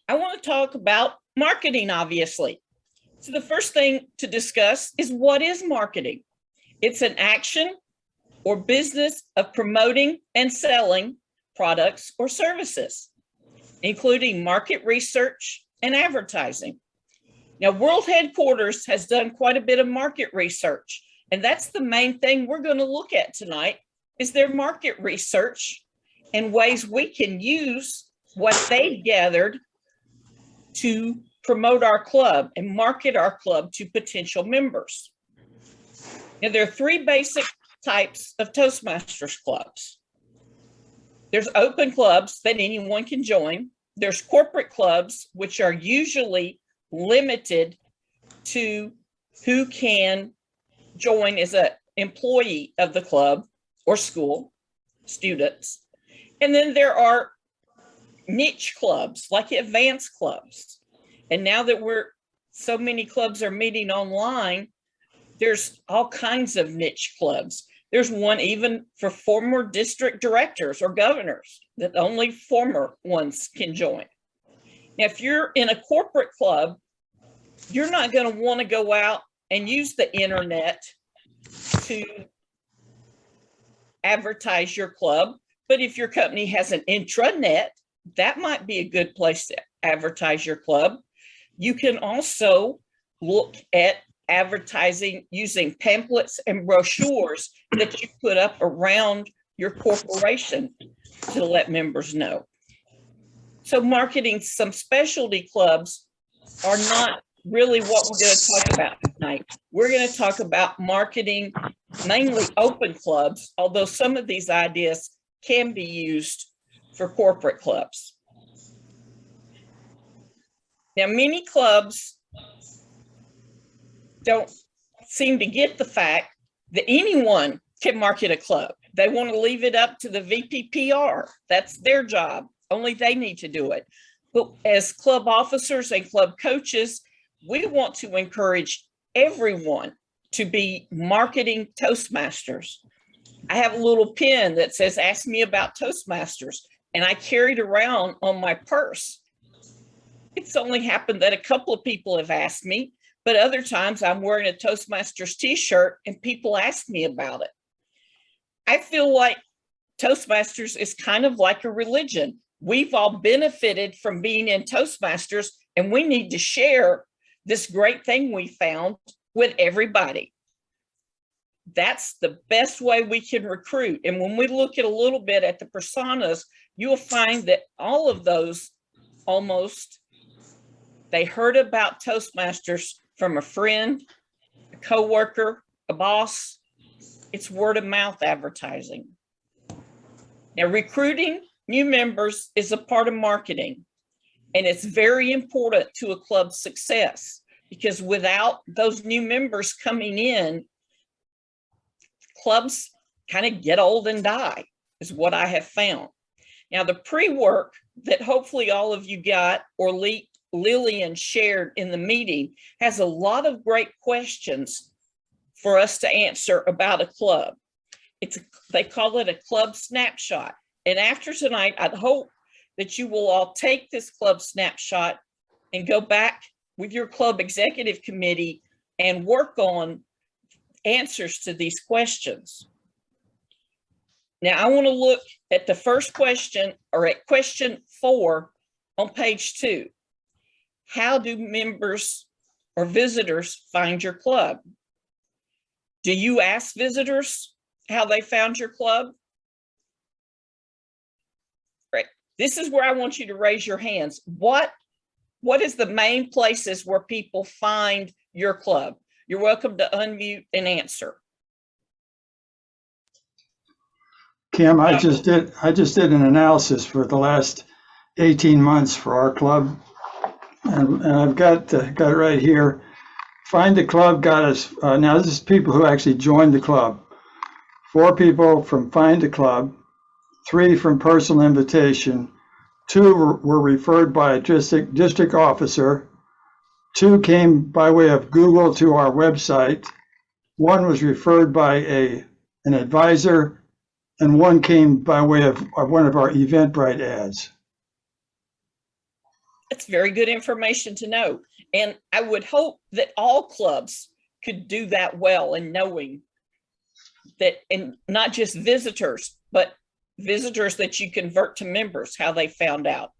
I want to talk about marketing, obviously. So the first thing to discuss is what is marketing? It's an action or business of promoting and selling products or services, including market research and advertising. Now, World Headquarters has done quite a bit of market research, and that's the main thing we're going to look at tonight is their market research and ways we can use what they've gathered to promote our club and market our club to potential members. Now, there are three basic types of Toastmasters clubs. There's open clubs that anyone can join. There's corporate clubs, which are usually limited to who can join as an employee of the club or school, students. And then there are niche clubs, like advanced clubs. And now that so many clubs are meeting online, there's all kinds of niche clubs. There's one even for former district directors or governors that only former ones can join. Now, if you're in a corporate club, you're not going to want to go out and use the internet to advertise your club. But if your company has an intranet, that might be a good place to advertise your club. You can also look at advertising using pamphlets and brochures that you put up around your corporation to let members know. So marketing some specialty clubs are not really what we're going to talk about tonight. We're going to talk about marketing mainly open clubs, although some of these ideas can be used for corporate clubs. Now, many clubs don't seem to get the fact that anyone can market a club. They want to leave it up to the VPPR. That's their job. Only they need to do it. But as club officers and club coaches, we want to encourage everyone to be marketing Toastmasters. I have a little pin that says, "Ask me about Toastmasters," and I carry it around on my purse. It's only happened that a couple of people have asked me, but other times I'm wearing a Toastmasters t-shirt and people ask me about it. I feel like Toastmasters is kind of like a religion. We've all benefited from being in Toastmasters, and we need to share this great thing we found with everybody. That's the best way we can recruit. And when we look at a little bit at the personas, you'll find that all of those they heard about Toastmasters from a friend, a coworker, a boss. It's word of mouth advertising. Now, recruiting new members is a part of marketing, and it's very important to a club's success because without those new members coming in, clubs kind of get old and die, is what I have found. Now, the pre-work that hopefully all of you got or Lillian shared in the meeting has a lot of great questions for us to answer about a club. They call it a club snapshot. And after tonight, I'd hope that you will all take this club snapshot and go back with your club executive committee and work on answers to these questions. Now, I want to look at the first question, or at question 4 on page 2. How do members or visitors find your club? Do you ask visitors how they found your club? Right. This is where I want you to raise your hands. What is the main places where people find your club? You're welcome to unmute and answer. Kim, I just did an analysis for the last 18 months for our club, and I've got it right here. Find the club got us, now this is people who actually joined the club. 4 people from Find the Club, 3 from personal invitation, 2 were referred by a district officer, 2 came by way of Google to our website, 1 was referred by an advisor, and 1 came by way of one of our Eventbrite ads. It's very good information to know. And I would hope that all clubs could do that well in knowing that, and not just visitors, but visitors that you convert to members, how they found out.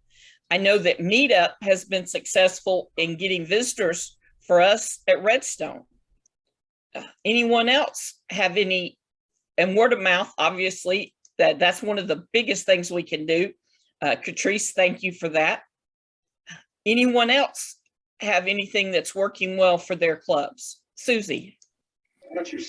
I know that Meetup has been successful in getting visitors for us at Redstone. Anyone else have any, and word of mouth, obviously, that's one of the biggest things we can do. Catrice, thank you for that. Anyone else have anything that's working well for their clubs? Susie.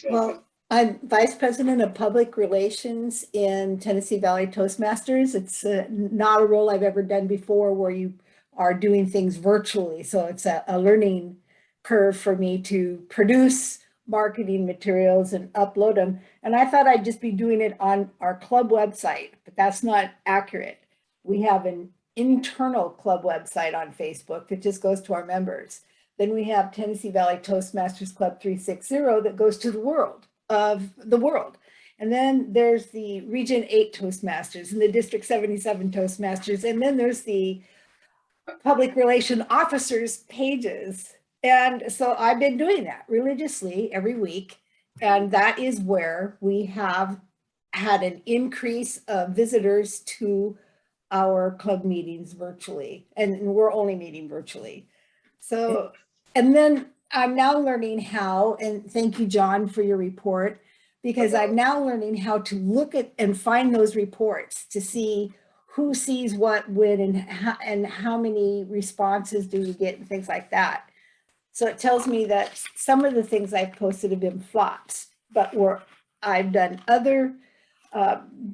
Well, I'm Vice President of Public Relations in Tennessee Valley Toastmasters. It's not a role I've ever done before where you are doing things virtually. So it's a learning curve for me to produce marketing materials and upload them. And I thought I'd just be doing it on our club website, but that's not accurate. We have an internal club website on Facebook that just goes to our members. Then we have Tennessee Valley Toastmasters Club 360 that goes to the world. And then there's the Region 8 Toastmasters and the District 77 Toastmasters. And then there's the public relation officers pages. And so I've been doing that religiously every week. And that is where we have had an increase of visitors to our club meetings virtually. And we're only meeting virtually. So, and then I'm now learning how, and thank you, John, for your report, because I'm now learning how to look at and find those reports to see who sees what, when, and how many responses do we get and things like that. So it tells me that some of the things I've posted have been flops, but I've done other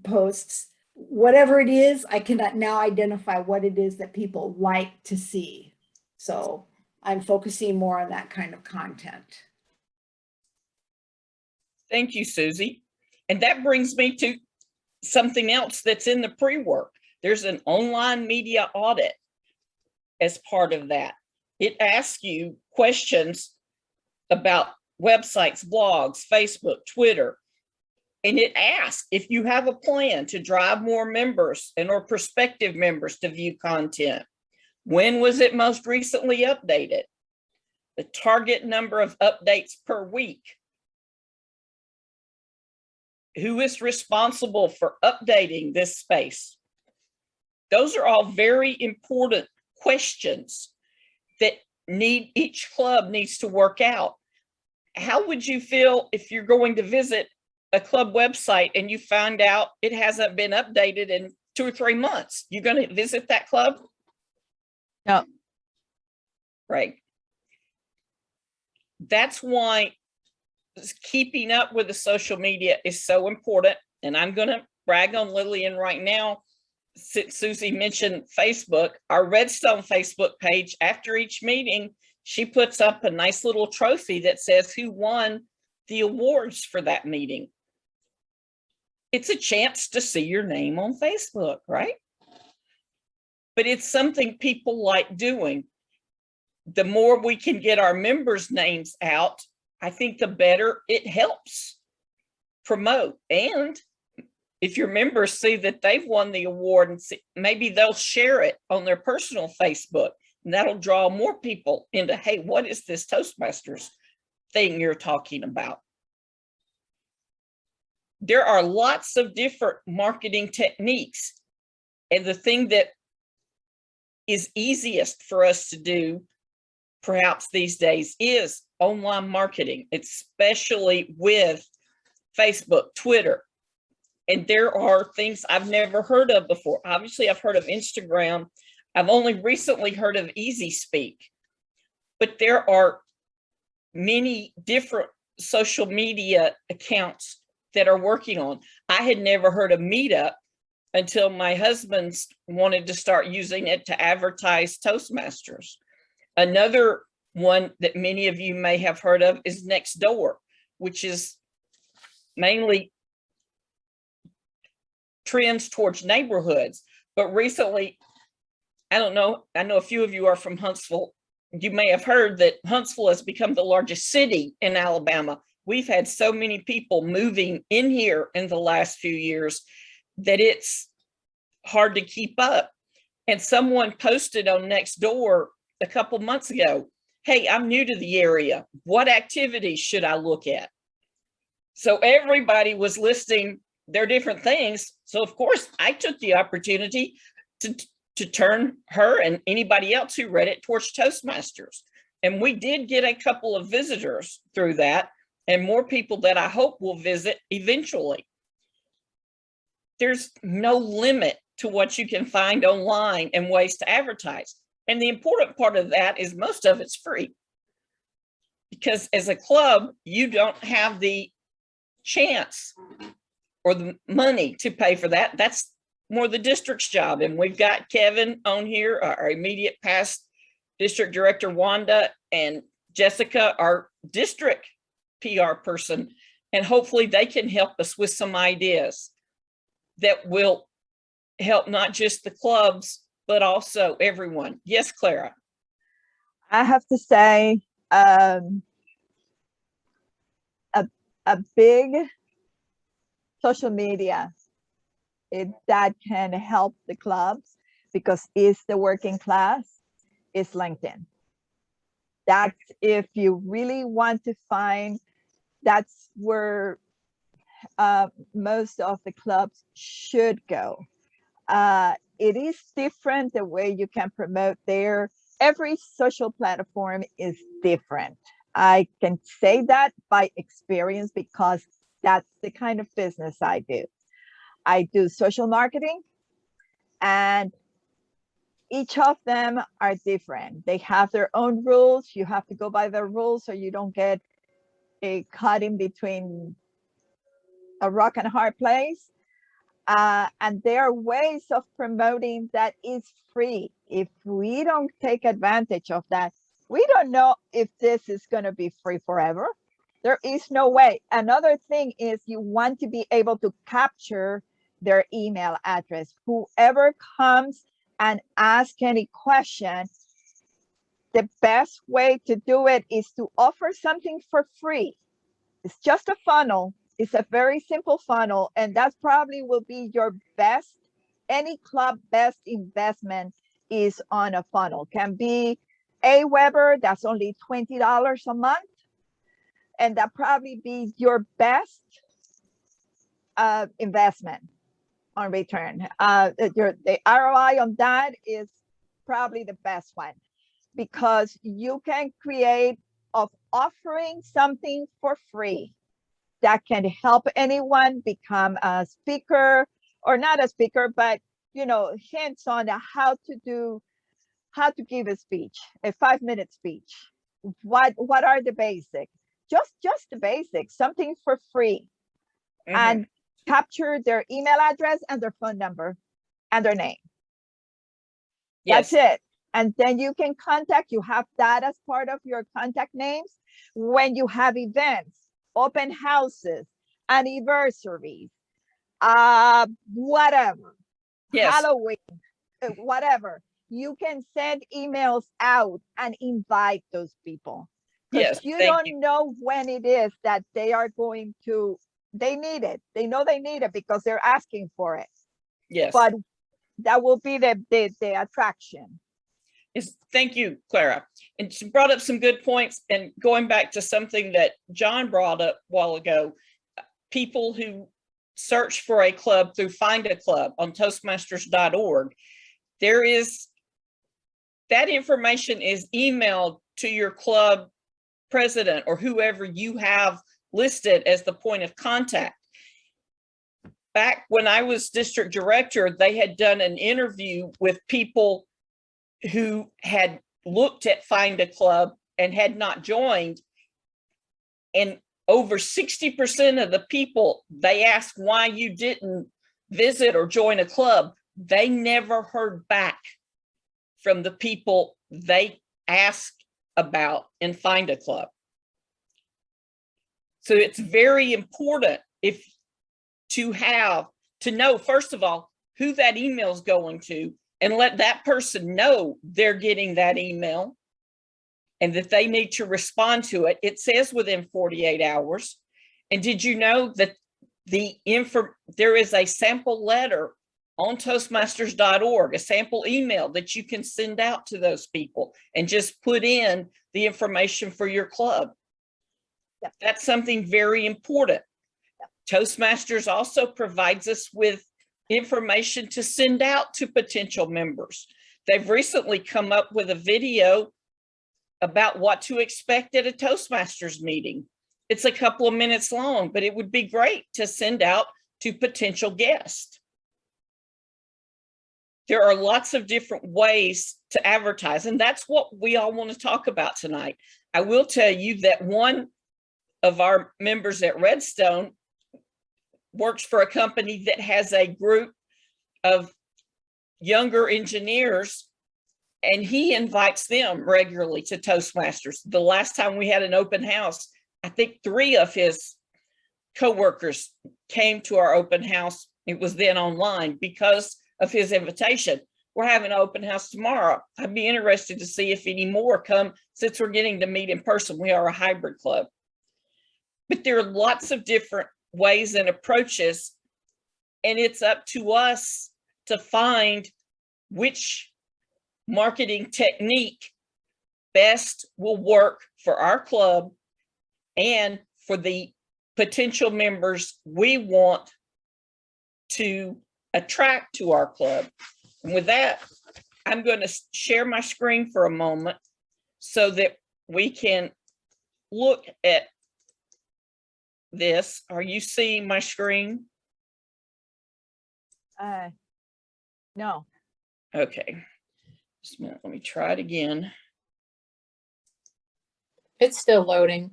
posts. Whatever it is, I cannot now identify what it is that people like to see. So I'm focusing more on that kind of content. Thank you, Susie. And that brings me to something else that's in the pre-work. There's an online media audit as part of that. It asks you questions about websites, blogs, Facebook, Twitter. And it asks if you have a plan to drive more members and or prospective members to view content. When was it most recently updated? The target number of updates per week. Who is responsible for updating this space? Those are all very important questions that each club needs to work out. How would you feel if you're going to visit a club website and you find out it hasn't been updated in 2 or 3 months? You're going to visit that club? No. Right. That's why keeping up with the social media is so important. And I'm going to brag on Lillian right now. Since Susie mentioned Facebook, our Redstone Facebook page, after each meeting, she puts up a nice little trophy that says who won the awards for that meeting. It's a chance to see your name on Facebook, right? But it's something people like doing. The more we can get our members' names out, I think the better it helps promote. And if your members see that they've won the award, and maybe they'll share it on their personal Facebook, and that'll draw more people into, hey, what is this Toastmasters thing you're talking about? There are lots of different marketing techniques. And the thing that is easiest for us to do, perhaps these days, is online marketing, especially with Facebook, Twitter. And there are things I've never heard of before. Obviously, I've heard of Instagram. I've only recently heard of Easy Speak. But there are many different social media accounts that are working on. I had never heard of Meetup until my husband wanted to start using it to advertise Toastmasters. Another one that many of you may have heard of is Nextdoor, which is mainly trends towards neighborhoods. But recently, I don't know, I know a few of you are from Huntsville. You may have heard that Huntsville has become the largest city in Alabama. We've had so many people moving in here in the last few years that it's hard to keep up. And someone posted on Nextdoor a couple months ago, hey, I'm new to the area. What activities should I look at? So everybody was listing their different things. So of course I took the opportunity to turn her and anybody else who read it towards Toastmasters. And we did get a couple of visitors through that, and more people that I hope will visit eventually. There's no limit to what you can find online and ways to advertise. And the important part of that is most of it's free. Because as a club, you don't have the chance or the money to pay for that. That's more the district's job. And we've got Kevin on here, our immediate past district director, Wanda, and Jessica, our district PR person. And hopefully they can help us with some ideas that will help not just the clubs, but also everyone. Yes, Clara. I have to say, a big social media that can help the clubs, because it's the working class, is LinkedIn. That's, if you really want to find, that's where most of the clubs should go. It is different the way you can promote there. Every social platform is different. I can say that by experience because that's the kind of business I do. I do social marketing, and each of them are different. They have their own rules. You have to go by their rules so you don't get caught in between a rock and a hard place. And there are ways of promoting that is free. If we don't take advantage of that, we don't know if this is going to be free forever. There is no way. Another thing is you want to be able to capture their email address. Whoever comes and asks any question, the best way to do it is to offer something for free. It's just a funnel. It's a very simple funnel, and that probably will be your best. Any club best investment is on a funnel. Can be Aweber, that's only $20 a month, and that probably be your best investment on return. The ROI on that is probably the best one, because you can create of offering something for free that can help anyone become a speaker, or not a speaker, but hints on how to give a speech, a 5-minute speech. What are the basics? Just the basics, something for free. Mm-hmm. And capture their email address and their phone number and their name. Yes. That's it. And then you can contact, you have that as part of your contact names when you have events, open houses, anniversaries, whatever, yes. Halloween, whatever. You can send emails out and invite those people. Because you don't know when it is that they are going to, they need it. They know they need it because they're asking for it. Yes. But that will be the attraction. Yes, thank you, Clara. And she brought up some good points. And going back to something that John brought up a while ago, people who search for a club through Find a Club on Toastmasters.org, there is, that information is emailed to your club president or whoever you have listed as the point of contact. Back when I was district director, they had done an interview with people who had looked at Find a Club and had not joined. And over 60% of the people they asked why you didn't visit or join a club, they never heard back from the people they asked about in Find a Club. So it's very important to know, first of all, who that email is going to, and let that person know they're getting that email and that they need to respond to it. It says within 48 hours. And did you know that there is a sample letter on Toastmasters.org, a sample email that you can send out to those people and just put in the information for your club. Yep. That's something very important. Yep. Toastmasters also provides us with information to send out to potential members. They've recently come up with a video about what to expect at a Toastmasters meeting. It's a couple of minutes long, but it would be great to send out to potential guests. There are lots of different ways to advertise, and that's what we all want to talk about tonight. I will tell you that one of our members at Redstone works for a company that has a group of younger engineers, and he invites them regularly to Toastmasters. The last time we had an open house, I think 3 of his coworkers came to our open house. It was then online because of his invitation. We're having an open house tomorrow. I'd be interested to see if any more come, since we're getting to meet in person. We are a hybrid club. But there are lots of different ways and approaches, and it's up to us to find which marketing technique best will work for our club and for the potential members we want to attract to our club. And with that, I'm going to share my screen for a moment so that we can look at this. Are you seeing my screen? No. Okay. Just a minute. Let me try it again. It's still loading.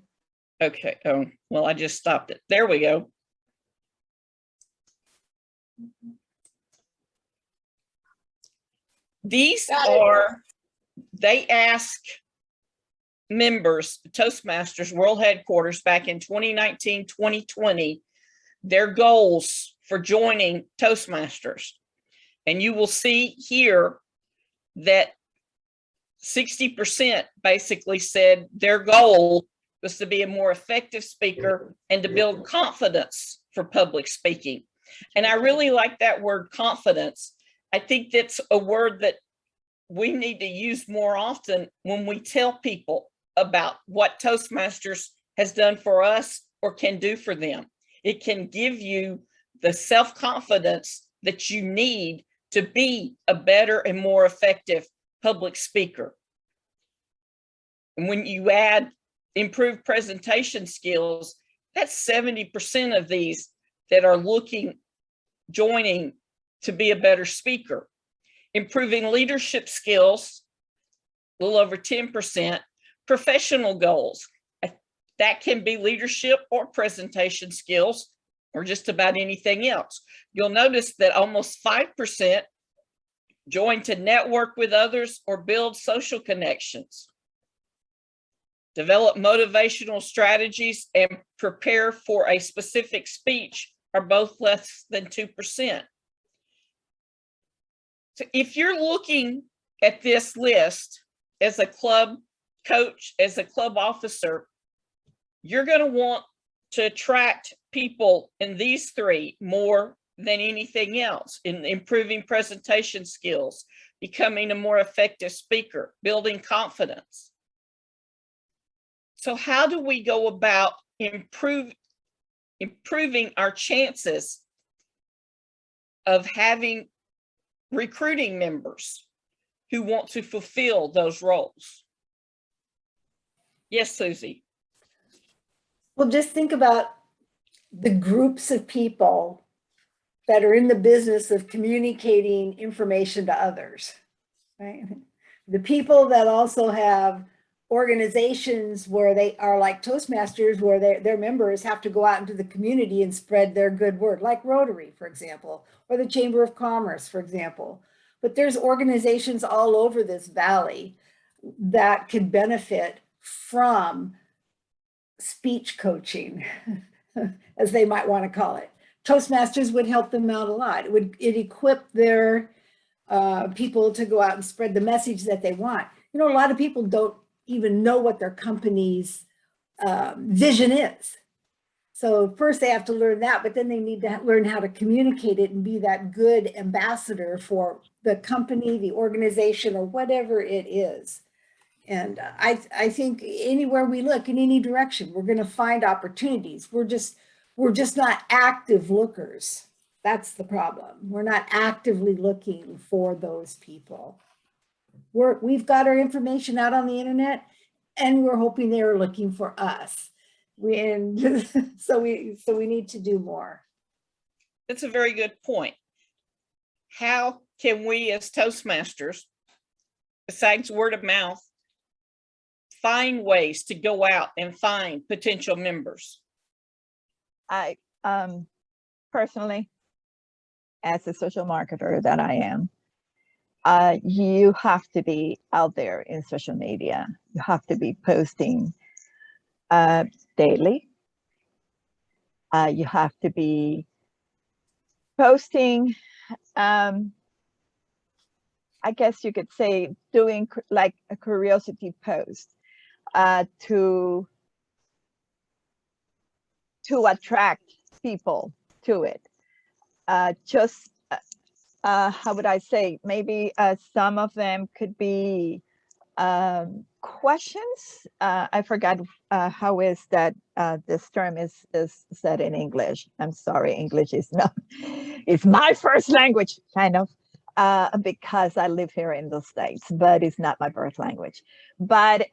Okay. Oh, well, I just stopped it. There we go. These are, they ask members, Toastmasters World Headquarters back in 2019, 2020, their goals for joining Toastmasters. And you will see here that 60% basically said their goal was to be a more effective speaker and to build confidence for public speaking. And I really like that word, confidence. I think that's a word that we need to use more often when we tell people about what Toastmasters has done for us or can do for them. It can give you the self-confidence that you need to be a better and more effective public speaker. And when you add improved presentation skills, that's 70% of these that are joining to be a better speaker. Improving leadership skills, a little over 10%. Professional goals, that can be leadership or presentation skills or just about anything else. You'll notice that almost 5% join to network with others or build social connections. Develop motivational strategies and prepare for a specific speech are both less than 2%. So if you're looking at this list as a club coach, as a club officer, you're going to want to attract people in these 3 more than anything else: in improving presentation skills, becoming a more effective speaker, building confidence. So how do we go about improving our chances of having recruiting members who want to fulfill those roles? Yes, Susie. Well, just think about the groups of people that are in the business of communicating information to others, right? The people that also have organizations where they are like Toastmasters, where their members have to go out into the community and spread their good word, like Rotary, for example, or the Chamber of Commerce, for example. But there's organizations all over this valley that could benefit from speech coaching, as they might want to call it. Toastmasters would help them out a lot. It equip their people to go out and spread the message that they want. You know, a lot of people don't even know what their company's vision is. So first they have to learn that, but then they need to learn how to communicate it and be that good ambassador for the company, the organization, or whatever it is. And I think anywhere we look, in any direction, we're going to find opportunities. We're just not active lookers. That's the problem. We're not actively looking for those people. We've got our information out on the internet, and we're hoping they're looking for us. So we need to do more. That's a very good point. How can we as Toastmasters, besides word of mouth, find ways to go out and find potential members? I personally, as a social marketer that I am, you have to be out there in social media. You have to be posting daily. You have to be posting, I guess you could say, doing like a curiosity post to attract people to it. How would I say, maybe some of them could be questions. I forgot how is that this term is said in English. I'm sorry, English is not, it's my first language, kind of, because I live here in the States, but it's not my birth language. But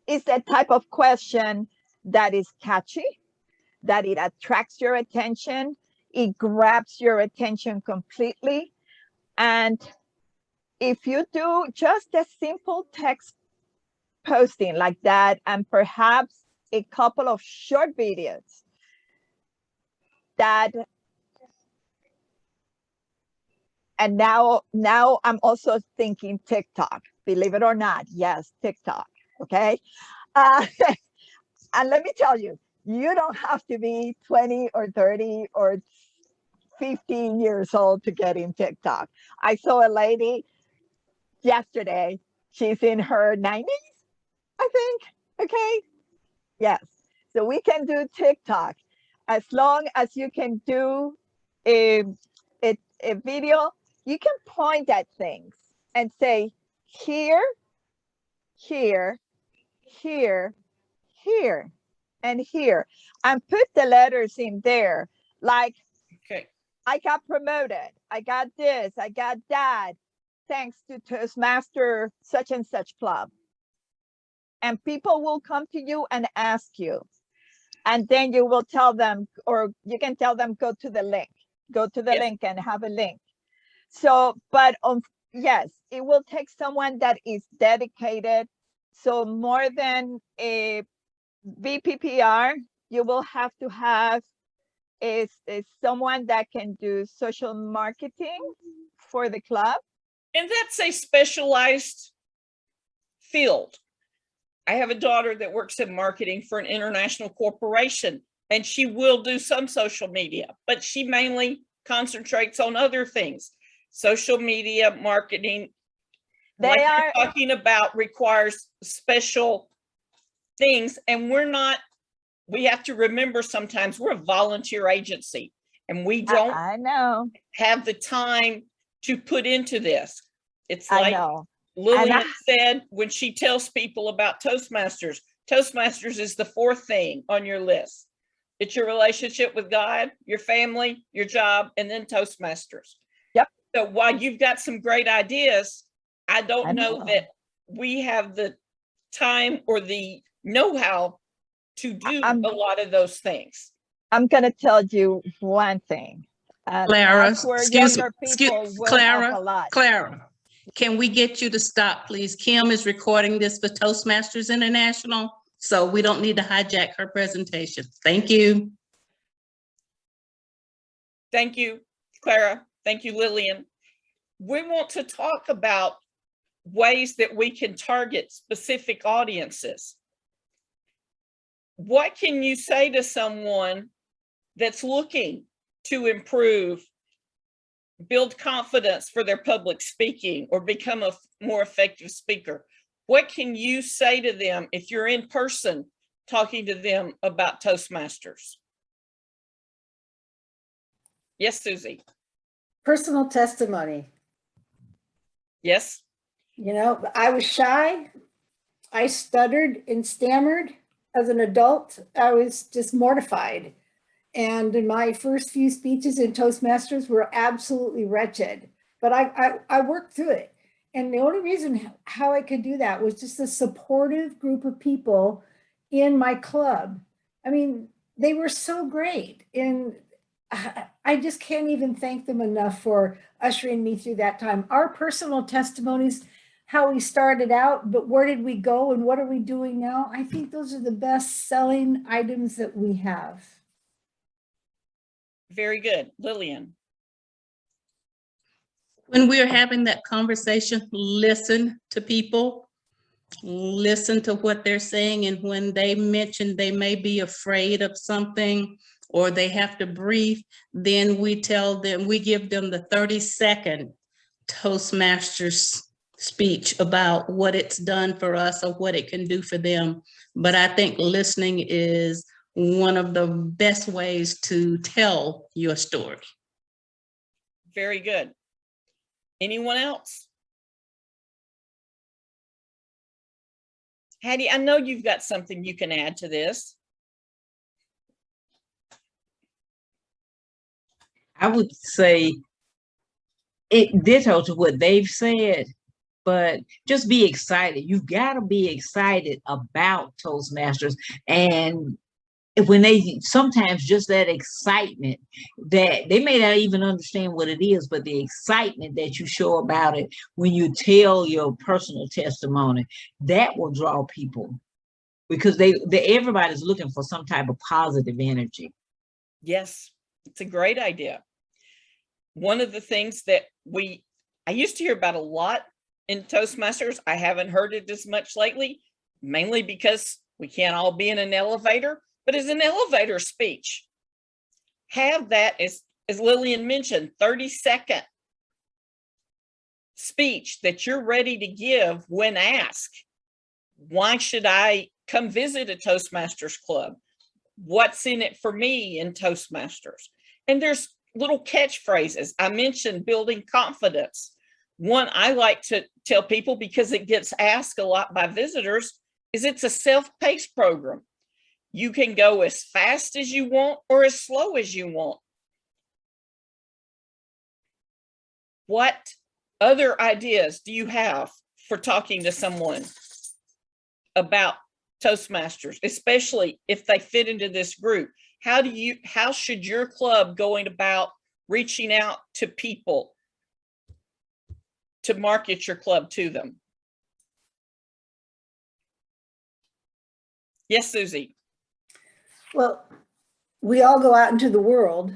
it's that type of question that is catchy, that it attracts your attention, it grabs your attention completely. And if you do just a simple text posting like that, and perhaps a couple of short videos that, and now I'm also thinking TikTok, believe it or not. Yes, TikTok, okay? And let me tell you, you don't have to be 20 or 30 or 15 years old to get in TikTok. I saw a lady yesterday, she's in her 90s, I think, okay? Yes, so we can do TikTok as long as you can do a video. You can point at things and say, here, here, here, here, and here, and put the letters in there, like, Okay. I got promoted, I got this, I got that, thanks to Toastmaster such and such club. And people will come to you and ask you. And then you will tell them, or you can tell them, go to the link, link and have a link. So, but yes, it will take someone that is dedicated. So more than a VPPR, you will have to have is someone that can do social marketing for the club. And that's a specialized field. I have a daughter that works in marketing for an international corporation, and she will do some social media, but she mainly concentrates on other things. Social media marketing, like you're talking about, requires special things, and we have to remember sometimes we're a volunteer agency, and we don't have the time to put into this. It's like Lillian said when she tells people about Toastmasters, Toastmasters is the fourth thing on your list. It's your relationship with God, your family, your job, and then Toastmasters. Yep. So while you've got some great ideas, I don't know that we have the time or the know-how to do a lot of those things. I'm going to tell you one thing. Clara, Clara, can we get you to stop, please? Kim is recording this for Toastmasters International, so we don't need to hijack her presentation. Thank you. Thank you, Clara. Thank you, Lillian. We want to talk about ways that we can target specific audiences. What can you say to someone that's looking to improve, build confidence for their public speaking, or become a more effective speaker? What can you say to them if you're in person talking to them about Toastmasters? Yes, Susie. Personal testimony. Yes. You know, I was shy. I stuttered and stammered as an adult. I was just mortified. And in my first few speeches in Toastmasters were absolutely wretched, but I worked through it. And the only reason how I could do that was just a supportive group of people in my club. I mean, they were so great. And I just can't even thank them enough for ushering me through that time. Our personal testimonies, how we started out, but where did we go and what are we doing now? I think those are the best selling items that we have. Very good. Lillian. When we're having that conversation, listen to people, listen to what they're saying. And when they mention they may be afraid of something or they have to breathe, then we tell them, we give them the 30-second Toastmasters speech about what it's done for us or what it can do for them. But I think listening is one of the best ways to tell your story. Very good. Anyone else? Hattie, I know you've got something you can add to this. I would say it ditto to what they've said, but just be excited. You've got to be excited about Toastmasters. And when they sometimes just that excitement that they may not even understand what it is, but the excitement that you show about it when you tell your personal testimony, that will draw people because everybody's looking for some type of positive energy. Yes, it's a great idea. One of the things that I used to hear about a lot in Toastmasters, I haven't heard it as much lately, mainly because we can't all be in an elevator. But as an elevator speech, have that, as Lillian mentioned, 30-second speech that you're ready to give when asked. Why should I come visit a Toastmasters club? What's in it for me in Toastmasters? And there's little catchphrases. I mentioned building confidence. One I like to tell people because it gets asked a lot by visitors is it's a self-paced program. You can go as fast as you want or as slow as you want. What other ideas do you have for talking to someone about Toastmasters, especially if they fit into this group? How should your club going about reaching out to people to market your club to them? Yes, Susie. Well, we all go out into the world.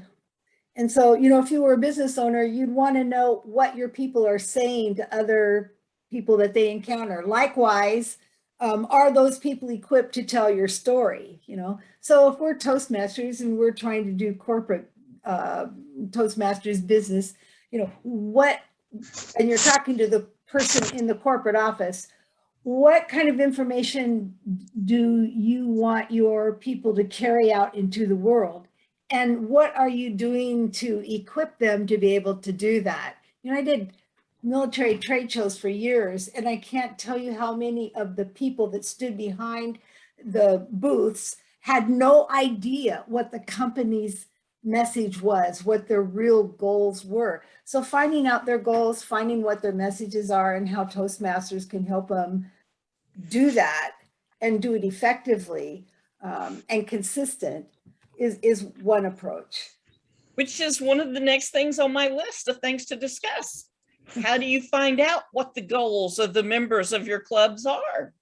And so, you know, if you were a business owner, you'd want to know what your people are saying to other people that they encounter. Likewise, are those people equipped to tell your story? You know, so if we're Toastmasters and we're trying to do corporate Toastmasters business, you know, and you're talking to the person in the corporate office, what kind of information do you want your people to carry out into the world? And what are you doing to equip them to be able to do that? You know, I did military trade shows for years, and I can't tell you how many of the people that stood behind the booths had no idea what the company's message was, what their real goals were. So finding out their goals, finding what their messages are, and how Toastmasters can help them do that and do it effectively and consistent is one approach. Which is one of the next things on my list of things to discuss. How do you find out what the goals of the members of your clubs are?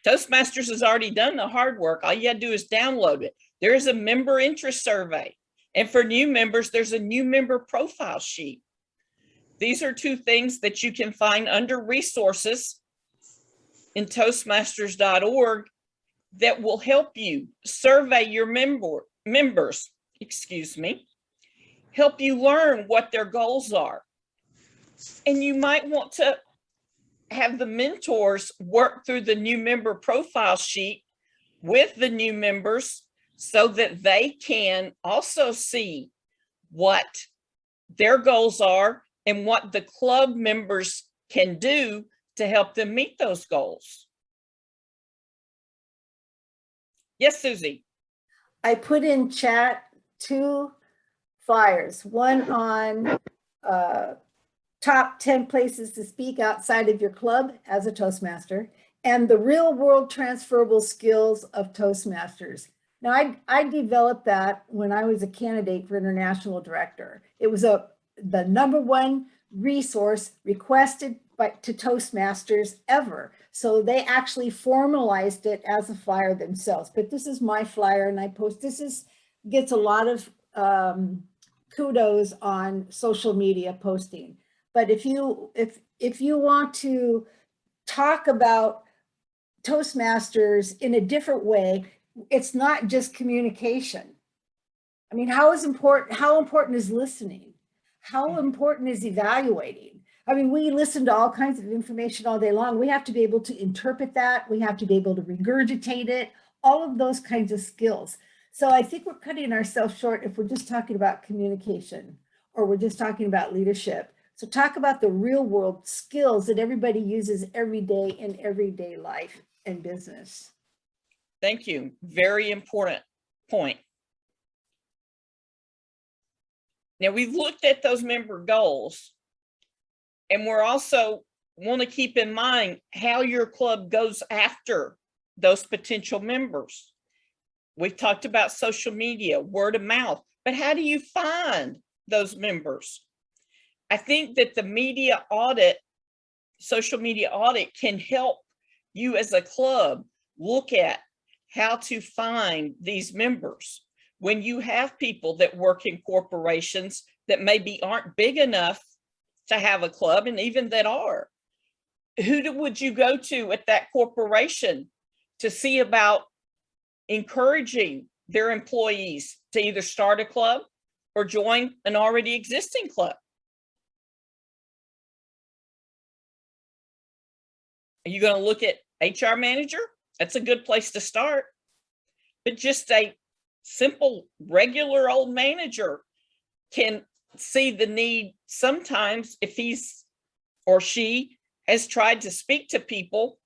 Toastmasters has already done the hard work. All you have to do is download it. There is a member interest survey. And for new members, there's a new member profile sheet. These are two things that you can find under resources in Toastmasters.org that will help you survey your members, help you learn what their goals are. And you might want to have the mentors work through the new member profile sheet with the new members so that they can also see what their goals are and what the club members can do to help them meet those goals. Yes, Susie. I put in chat 2 flyers, one on top 10 places to speak outside of your club as a Toastmaster, and the real world transferable skills of Toastmasters. Now, I developed that when I was a candidate for international director. It was the #1 resource requested to Toastmasters ever. So they actually formalized it as a flyer themselves. But this is my flyer, and I post. Gets a lot of kudos on social media posting. But if you want to talk about Toastmasters in a different way, it's not just communication. I mean, how important is listening? How important is evaluating? I mean, we listen to all kinds of information all day long. We have to be able to interpret that. We have to be able to regurgitate it, all of those kinds of skills. So I think we're cutting ourselves short if we're just talking about communication or we're just talking about leadership. So talk about the real world skills that everybody uses every day in everyday life and business. Thank you. Very important point. Now, we've looked at those member goals, and we're also want to keep in mind how your club goes after those potential members. We've talked about social media, word of mouth, but how do you find those members? I think that the media audit, social media audit, can help you as a club look at how to find these members. When you have people that work in corporations that maybe aren't big enough to have a club, and even that are, who would you go to at that corporation to see about encouraging their employees to either start a club or join an already existing club? Are you going to look at HR manager? That's a good place to start. But just a simple, regular old manager can see the need sometimes if he's or she has tried to speak to people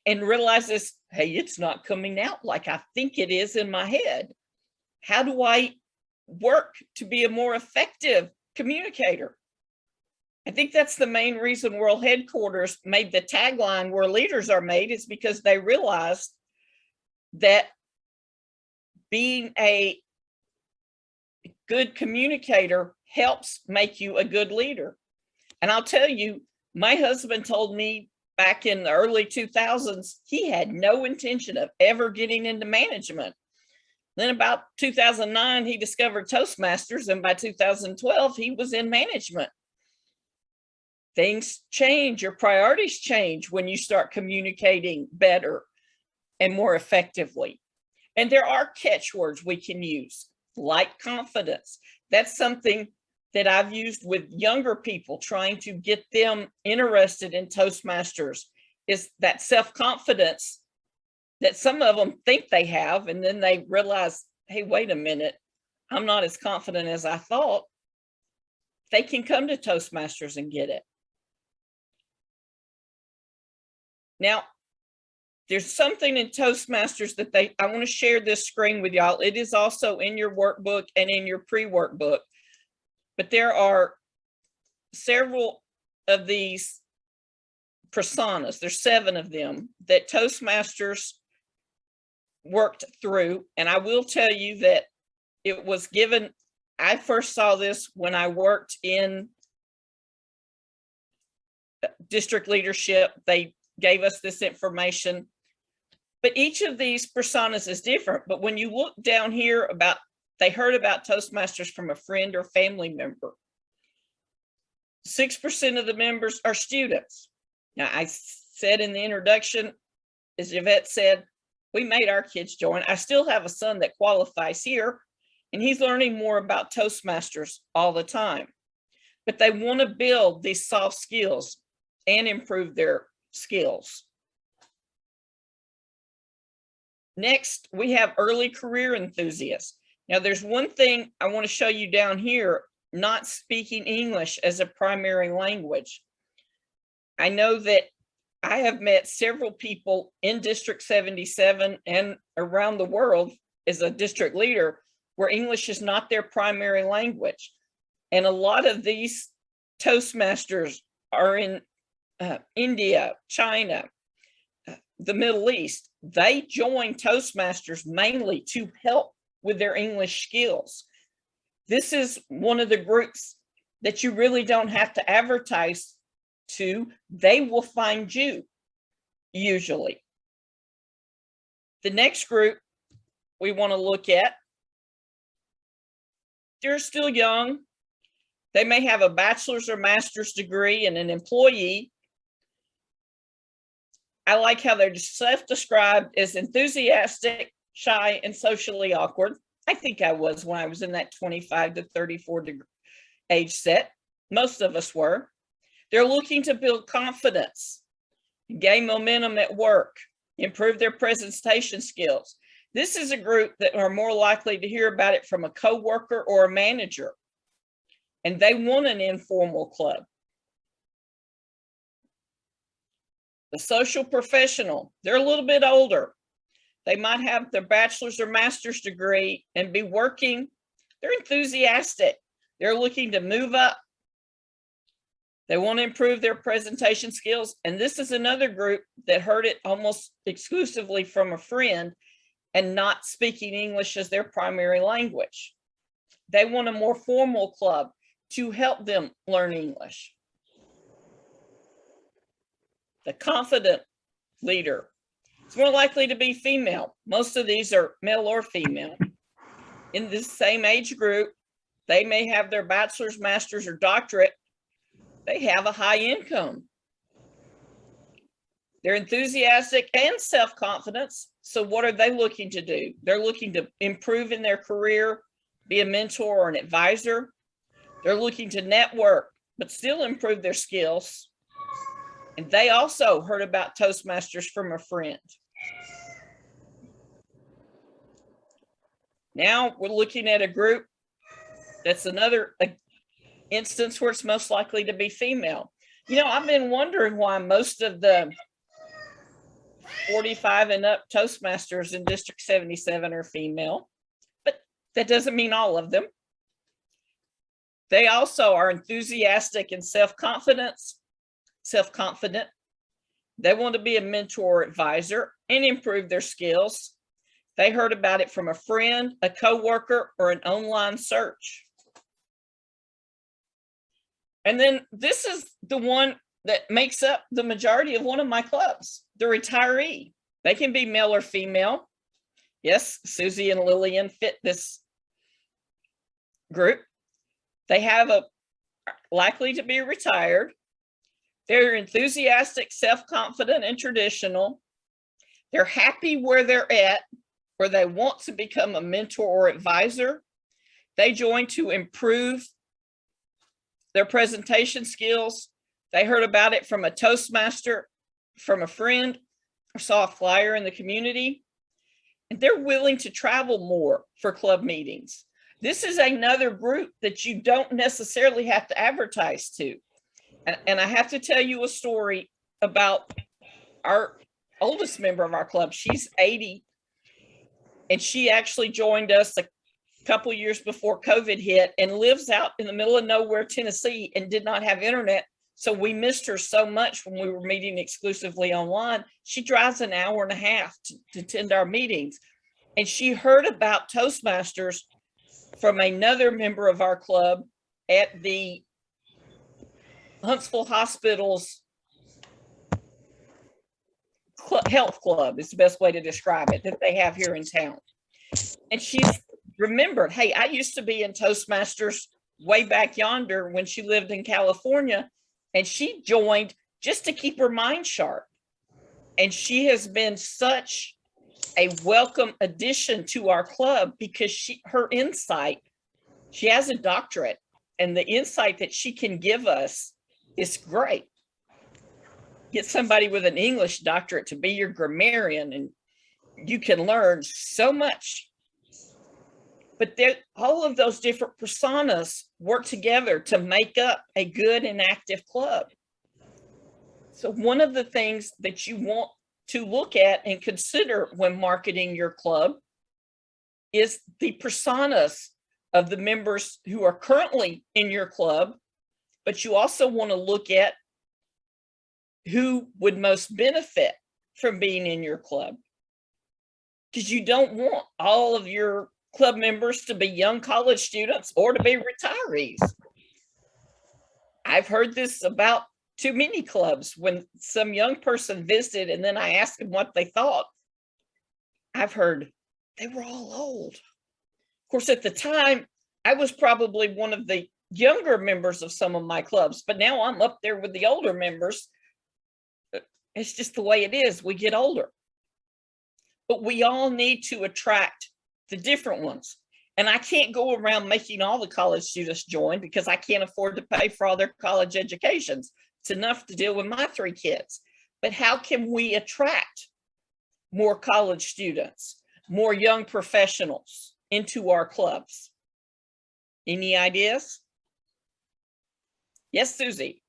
and realizes, hey, it's not coming out like I think it is in my head. How do I work to be a more effective communicator? I think that's the main reason World Headquarters made the tagline "Where Leaders Are Made," is because they realized that being a good communicator helps make you a good leader. And I'll tell you, my husband told me back in the early 2000s, he had no intention of ever getting into management. Then about 2009, he discovered Toastmasters, and by 2012, he was in management. Things change, your priorities change when you start communicating better and more effectively. And there are catchwords we can use, like confidence. That's something that I've used with younger people, trying to get them interested in Toastmasters, is that self-confidence that some of them think they have, and then they realize, hey, wait a minute, I'm not as confident as I thought. They can come to Toastmasters and get it. Now, there's something in Toastmasters that I want to share this screen with y'all. It is also in your workbook and in your pre-workbook, but there are several of these personas. There's 7 of them that Toastmasters worked through. And I will tell you that it was given, I first saw this when I worked in district leadership. They gave us this information, but each of these personas is different. But when you look down here about, they heard about Toastmasters from a friend or family member. 6% of the members are students. Now, I said in the introduction, as Yvette said, we made our kids join. I still have a son that qualifies here, and he's learning more about Toastmasters all the time. But they want to build these soft skills. and improve their skills. Next, we have early career enthusiasts. Now, there's one thing I want to show you down here, not speaking English as a primary language. I know that I have met several people in District 77 and around the world as a district leader where English is not their primary language. And a lot of these Toastmasters are in India, China, the Middle East. They join Toastmasters mainly to help with their English skills. This is one of the groups that you really don't have to advertise to. They will find you usually. The next group we want to look at, they're still young. They may have a bachelor's or master's degree and an employee. I like how they're self-described as enthusiastic, shy, and socially awkward. I think I was when I was in that 25 to 34 age set. Most of us were. They're looking to build confidence, gain momentum at work, improve their presentation skills. This is a group that are more likely to hear about it from a coworker or a manager, and they want an informal club. The social professional, they're a little bit older. They might have their bachelor's or master's degree and be working. They're enthusiastic. They're looking to move up. They want to improve their presentation skills. And this is another group that heard it almost exclusively from a friend and not speaking English as their primary language. They want a more formal club to help them learn English. The confident leader is more likely to be female. Most of these are male or female. In this same age group, they may have their bachelor's, master's, or doctorate. They have a high income. They're enthusiastic and self-confidence. So what are they looking to do? They're looking to improve in their career, be a mentor or an advisor. They're looking to network, but still improve their skills. And they also heard about Toastmasters from a friend. Now we're looking at a group that's another instance where it's most likely to be female. You know, I've been wondering why most of the 45 and up Toastmasters in District 77 are female, but that doesn't mean all of them. They also are enthusiastic and self-confident. They want to be a mentor or advisor and improve their skills. They heard about it from a friend, a coworker, or an online search. And then this is the one that makes up the majority of one of my clubs, the retiree. They can be male or female. Yes, Susie and Lillian fit this group. They have likely to be retired. They're enthusiastic, self-confident, and traditional. They're happy where they're at, where they want to become a mentor or advisor. They join to improve their presentation skills. They heard about it from a Toastmaster, from a friend, or saw a flyer in the community. And they're willing to travel more for club meetings. This is another group that you don't necessarily have to advertise to. And I have to tell you a story about our oldest member of our club. She's 80, and she actually joined us a couple years before COVID hit and lives out in the middle of nowhere, Tennessee, and did not have internet. So we missed her so much when we were meeting exclusively online. She drives an hour and a half to attend our meetings. And she heard about Toastmasters from another member of our club at the Huntsville Hospital's health club is the best way to describe it, that they have here in town. And she's remembered, hey, I used to be in Toastmasters way back yonder when she lived in California, and she joined just to keep her mind sharp. And she has been such a welcome addition to our club because her insight, she has a doctorate, and the insight that she can give us is great. get somebody with an English doctorate to be your grammarian, and you can learn so much. But all of those different personas work together to make up a good and active club. So one of the things that you want to look at and consider when marketing your club is the personas of the members who are currently in your club, but you also want to look at who would most benefit from being in your club. Because you don't want all of your club members to be young college students or to be retirees. I've heard this about too many clubs. When some young person visited and then I asked them what they thought, I've heard they were all old. Of course, at the time, I was probably one of the younger members of some of my clubs, but now I'm up there with the older members. It's just the way it is. We get older. But we all need to attract the different ones. And I can't go around making all the college students join because I can't afford to pay for all their college educations. It's enough to deal with my 3 kids. But how can we attract more college students, more young professionals into our clubs? Any ideas? Yes, Susie.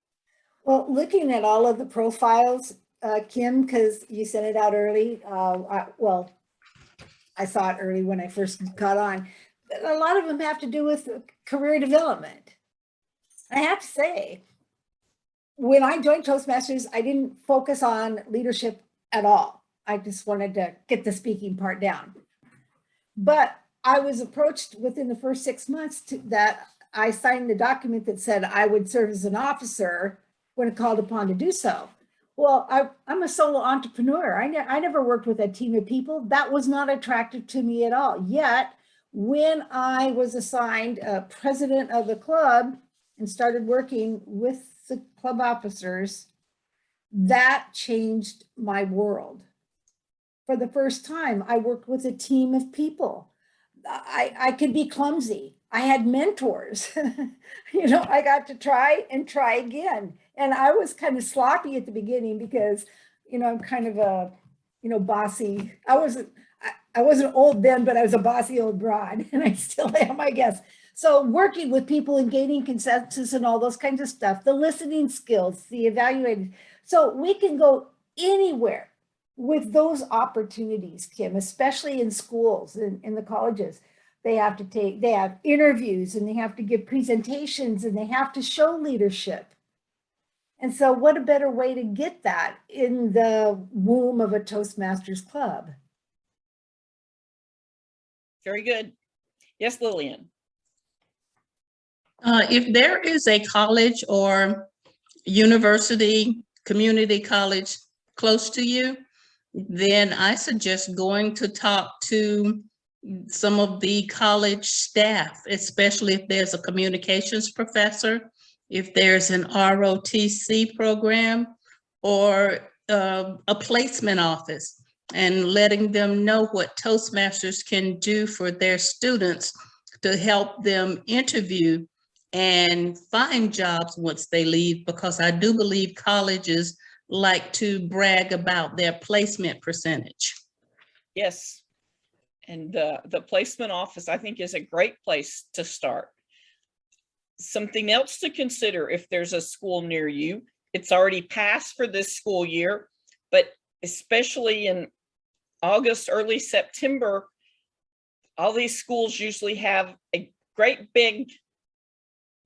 Well, looking at all of the profiles, Kim, because you sent it out early. I saw it early when I first got on. A lot of them have to do with career development. I have to say, when I joined Toastmasters, I didn't focus on leadership at all. I just wanted to get the speaking part down. But I was approached within the first 6 months that I signed the document that said I would serve as an officer when called upon to do so. Well, I'm a solo entrepreneur. I never worked with a team of people. That was not attractive to me at all. Yet, when I was assigned president of the club and started working with the club officers, that changed my world. For the first time, I worked with a team of people. I could be clumsy. I had mentors. I got to try and try again. And I was kind of sloppy at the beginning because, I'm kind of a, bossy. I wasn't old then, but I was a bossy old broad, and I still am, I guess. So working with people and gaining consensus and all those kinds of stuff, the listening skills, the evaluating. So we can go anywhere with those opportunities, Kim, especially in schools and in the colleges. They have interviews, and they have to give presentations, and they have to show leadership. And so what a better way to get that in the womb of a Toastmasters club. Very good. Yes, Lillian. If there is a college or university, community college close to you, then I suggest going to talk to some of the college staff, especially if there's a communications professor, if there's an ROTC program, or a placement office, and letting them know what Toastmasters can do for their students to help them interview and find jobs once they leave, because I do believe colleges like to brag about their placement percentage. Yes. And the placement office, I think, is a great place to start. Something else to consider if there's a school near you. It's already passed for this school year, but especially in August, early September, all these schools usually have a great big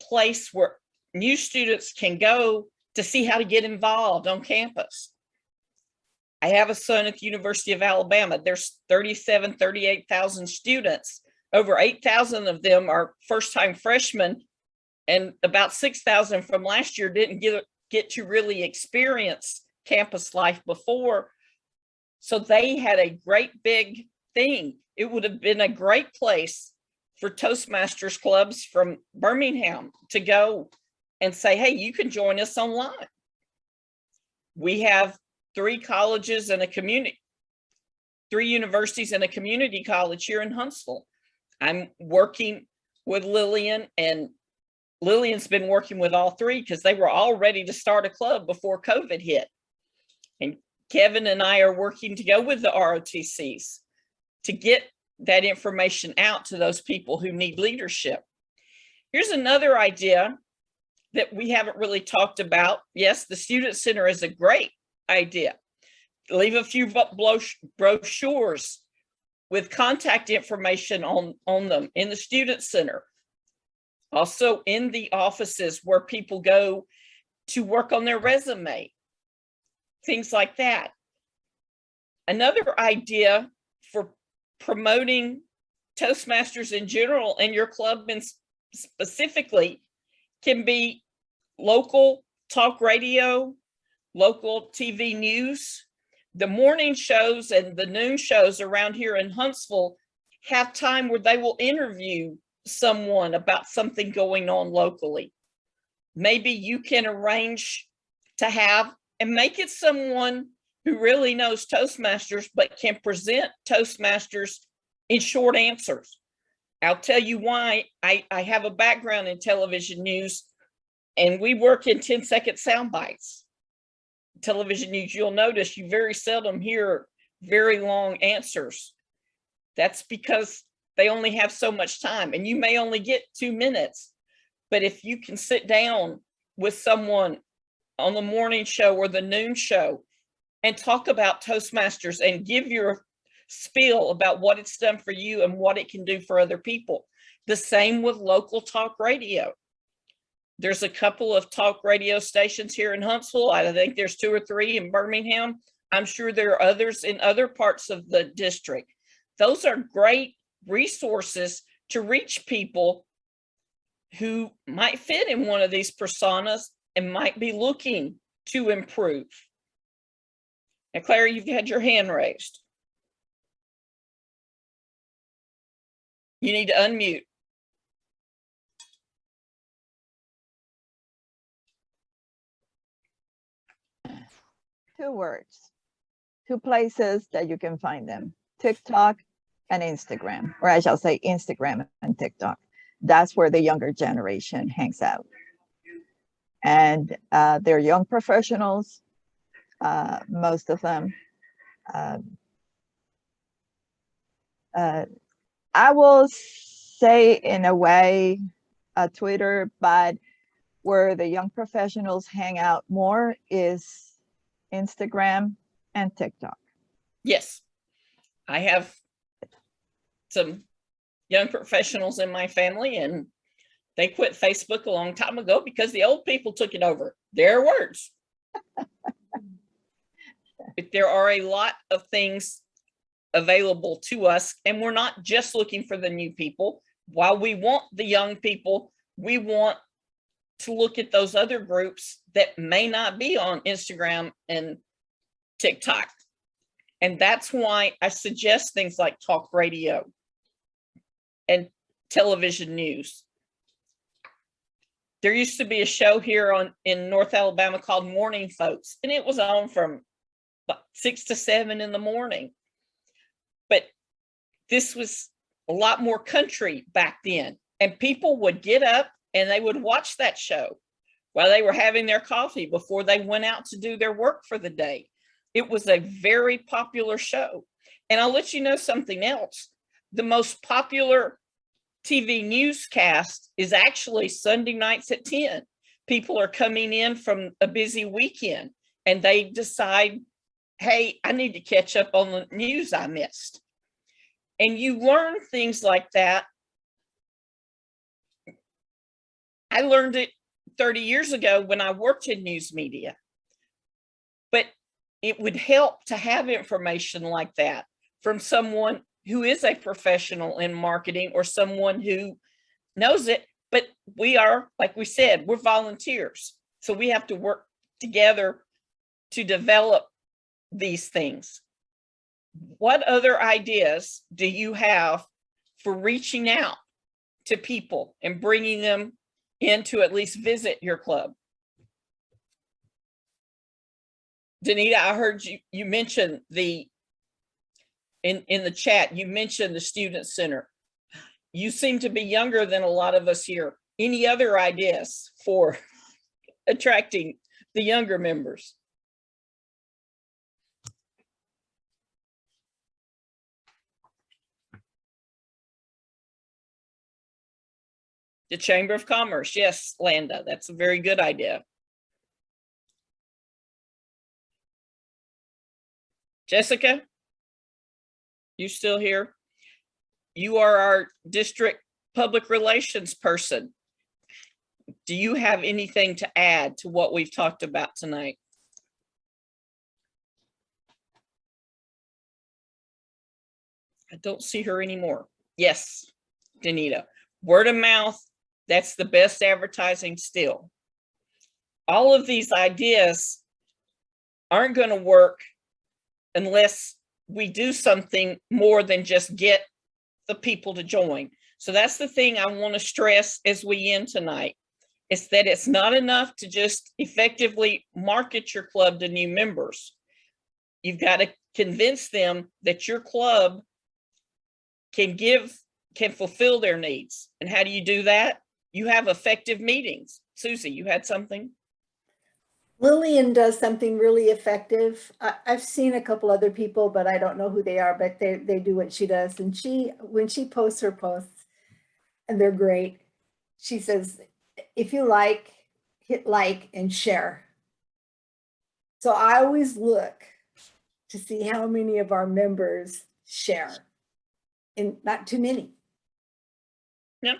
place where new students can go to see how to get involved on campus. I have a son at the University of Alabama. There's 38,000 students. Over 8,000 of them are first-time freshmen, and about 6,000 from last year didn't get to really experience campus life before. So they had a great big thing. It would have been a great place for Toastmasters clubs from Birmingham to go and say, hey, you can join us online. We have 3 colleges and a community, 3 universities and a community college here in Huntsville. I'm working with Lillian, and Lillian's been working with all 3 because they were all ready to start a club before COVID hit. And Kevin and I are working to go with the ROTCs to get that information out to those people who need leadership. Here's another idea that we haven't really talked about. Yes, the Student Center is a great idea. Leave a few brochures with contact information on them in the Student Center. Also in the offices where people go to work on their resume, things like that. Another idea for promoting Toastmasters in general and your club and specifically can be local talk radio, local TV news. The morning shows and the noon shows around here in Huntsville have time where they will interview someone about something going on locally. Maybe you can arrange to have and make it someone who really knows Toastmasters, but can present Toastmasters in short answers. I'll tell you why. I have a background in television news, and we work in 10-second sound bites. Television news, you'll notice you very seldom hear very long answers. That's because they only have so much time, and you may only get 2 minutes. But if you can sit down with someone on the morning show or the noon show and talk about Toastmasters and give your spiel about what it's done for you and what it can do for other people. The same with local talk radio. There's a couple of talk radio stations here in Huntsville. I think there's 2 or 3 in Birmingham. I'm sure there are others in other parts of the district. Those are great resources to reach people who might fit in one of these personas and might be looking to improve. Now, Claire, you've had your hand raised. You need to unmute. Two words, 2 places that you can find them: TikTok and Instagram, or I shall say Instagram and TikTok. That's where the younger generation hangs out. And they're young professionals, most of them. I will say in a way, Twitter, but where the young professionals hang out more is Instagram and TikTok. Yes, I have some young professionals in my family, and they quit Facebook a long time ago because the old people took it over. Their words. But there are a lot of things available to us, and we're not just looking for the new people. While we want the young people, we want to look at those other groups that may not be on Instagram and TikTok. And that's why I suggest things like talk radio and television news. There used to be a show here in North Alabama called Morning Folks, and it was on from 6 to 7 in the morning. But this was a lot more country back then, and people would get up and they would watch that show while they were having their coffee before they went out to do their work for the day. It was a very popular show. And I'll let you know something else. The most popular TV newscast is actually Sunday nights at 10. People are coming in from a busy weekend and they decide, hey, I need to catch up on the news I missed. And you learn things like that. I learned it 30 years ago when I worked in news media. But it would help to have information like that from someone who is a professional in marketing or someone who knows it. But we are, like we said, we're volunteers. So we have to work together to develop these things. What other ideas do you have for reaching out to people and bringing them in to at least visit your club? Danita, I heard you mention in the chat, you mentioned the Student Center. You seem to be younger than a lot of us here. Any other ideas for attracting the younger members? The Chamber of Commerce. Yes, Landa, that's a very good idea. Jessica, you still here? You are our district public relations person. Do you have anything to add to what we've talked about tonight? I don't see her anymore. Yes, Danita. Word of mouth, that's the best advertising still. All of these ideas aren't going to work unless we do something more than just get the people to join. So that's the thing I want to stress as we end tonight. It's that it's not enough to just effectively market your club to new members. You've got to convince them that your club can fulfill their needs. And how do you do that? You have effective meetings. Susie, you had something? Lillian does something really effective. I've seen a couple other people, but I don't know who they are, but they do what she does. And when she posts her posts, and they're great, she says, if you like, hit like and share. So I always look to see how many of our members share, and not too many. Yep.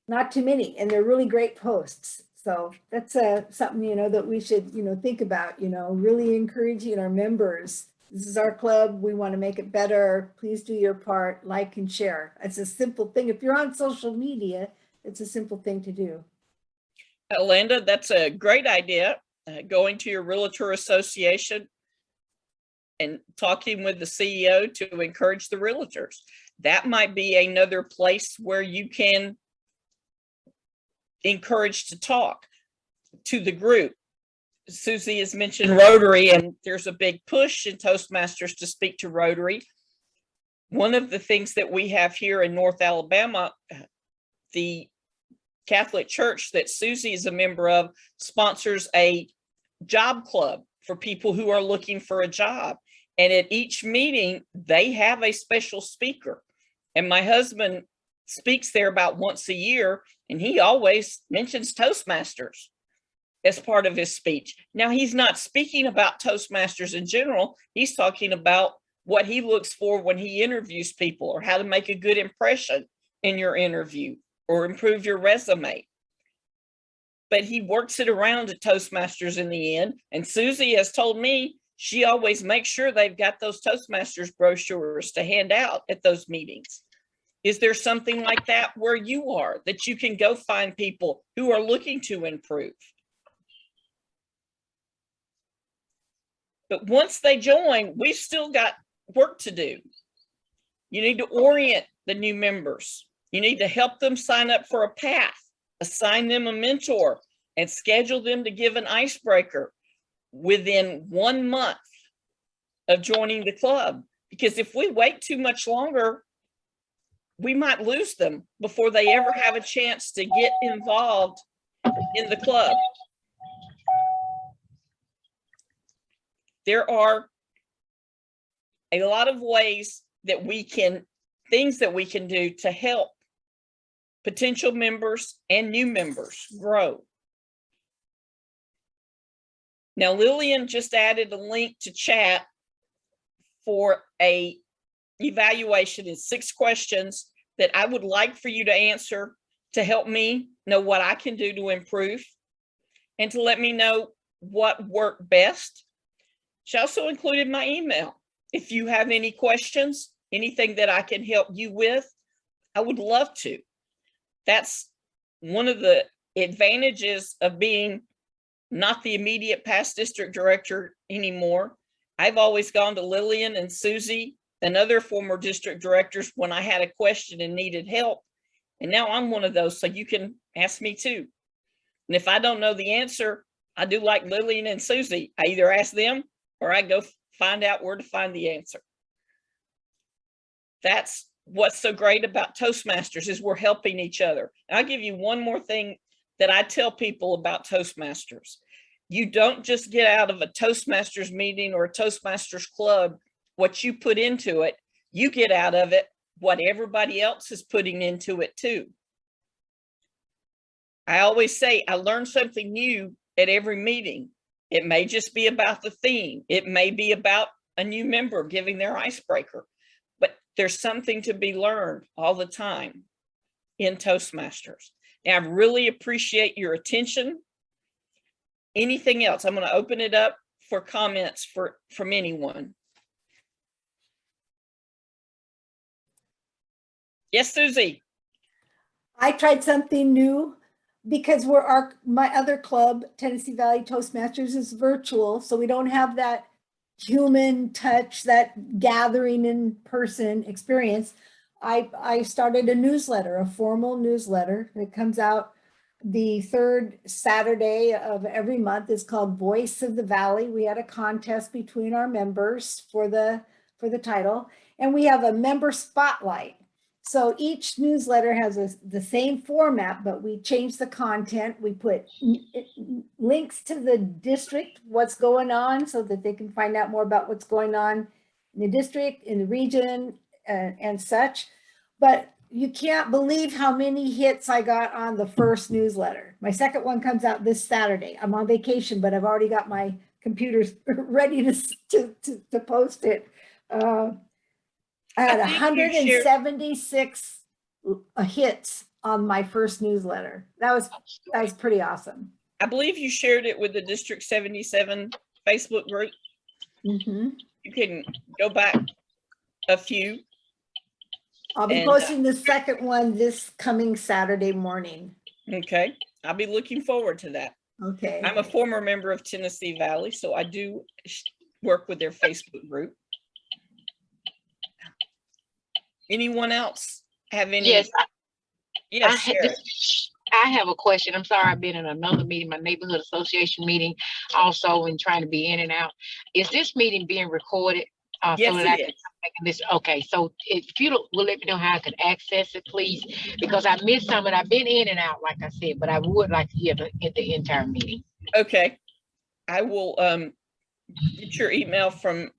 Not too many, and they're really great posts. So that's something, that we should, think about, really encouraging our members. This is our club. We want to make it better. Please do your part, like and share. It's a simple thing. If you're on social media, it's a simple thing to do. Landa, that's a great idea. Going to your realtor association and talking with the CEO to encourage the realtors. That might be another place where you can encourage to talk to the group. Susie has mentioned Rotary, and there's a big push in Toastmasters to speak to Rotary. One of the things that we have here in North Alabama, the Catholic Church that Susie is a member of sponsors a job club for people who are looking for a job. And at each meeting, they have a special speaker. And my husband speaks there about once a year, and he always mentions Toastmasters as part of his speech. Now, he's not speaking about Toastmasters in general. He's talking about what he looks for when he interviews people, or how to make a good impression in your interview or improve your resume. But he works it around to Toastmasters in the end. And Susie has told me she always makes sure they've got those Toastmasters brochures to hand out at those meetings. Is there something like that where you are, that you can go find people who are looking to improve? But once they join, we've still got work to do. You need to orient the new members. You need to help them sign up for a path, assign them a mentor, and schedule them to give an icebreaker within 1 month of joining the club. Because if we wait too much longer, we might lose them before they ever have a chance to get involved in the club. There are a lot of ways that things that we can do to help potential members and new members grow. Now, Lillian just added a link to chat for a evaluation in 6 questions that I would like for you to answer to help me know what I can do to improve and to let me know what worked best. She also included my email. If you have any questions, anything that I can help you with, I would love to. That's one of the advantages of being not the immediate past district director anymore. I've always gone to Lillian and Susie and other former district directors when I had a question and needed help. And now I'm one of those, so you can ask me too. And if I don't know the answer, I do like Lillian and Susie. I either ask them or I go find out where to find the answer. That's what's so great about Toastmasters, is we're helping each other. And I'll give you one more thing that I tell people about Toastmasters. You don't just get out of a Toastmasters meeting or a Toastmasters club what you put into it. You get out of it what everybody else is putting into it too. I always say I learn something new at every meeting. It may just be about the theme. It may be about a new member giving their icebreaker, but there's something to be learned all the time in Toastmasters. Now, I really appreciate your attention. Anything else? I'm going to open it up for comments from anyone. Yes, Susie. I tried something new because my other club, Tennessee Valley Toastmasters, is virtual. So we don't have that human touch, that gathering in person experience. I started a newsletter, a formal newsletter that comes out the third Saturday of every month. It's called Voice of the Valley. We had a contest between our members for the title, and we have a member spotlight. So each newsletter has the same format, but we change the content. We put links to the district, what's going on, so that they can find out more about what's going on in the district, in the region, and such. But you can't believe how many hits I got on the first newsletter. My second one comes out this Saturday. I'm on vacation, but I've already got my computers ready to post it. I had 176 hits on my first newsletter. That was pretty awesome. I believe you shared it with the District 77 Facebook group. Mm-hmm. You can go back a few. I'll be posting the second one this coming Saturday morning. Okay, I'll be looking forward to that. Okay. I'm a former member of Tennessee Valley, so I do work with their Facebook group. Anyone else have any? Yes. Yes, Sharon. I have a question. I'm sorry, I've been in another meeting, my neighborhood association meeting, also, and trying to be in and out. Is this meeting being recorded? Yes, so that I can make this. Okay, so if you will let me know how I can access it, please, because I missed some and I've been in and out, like I said, but I would like to hear the entire meeting. Okay, I will get your email from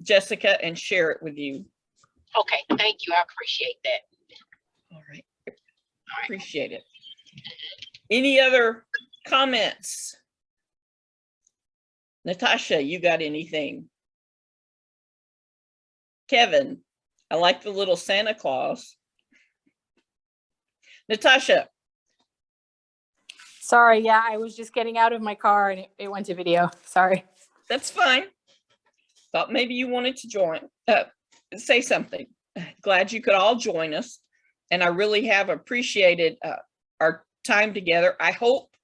Jessica and share it with you. Okay, thank you. I appreciate that. All right. Appreciate it. Any other comments? Natasha, you got anything? Kevin, I like the little Santa Claus. Natasha. Sorry, yeah, I was just getting out of my car and it went to video. Sorry. That's fine. Thought maybe you wanted to join, say something. Glad you could all join us. And I really have appreciated our time together. I hope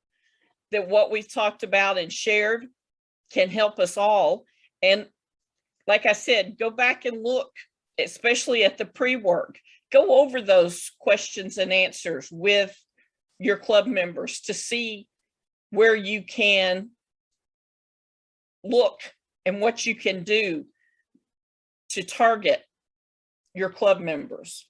that what we've talked about and shared can help us all. And like I said, go back and look, especially at the pre-work. Go over those questions and answers with your club members to see where you can look and what you can do to target your club members.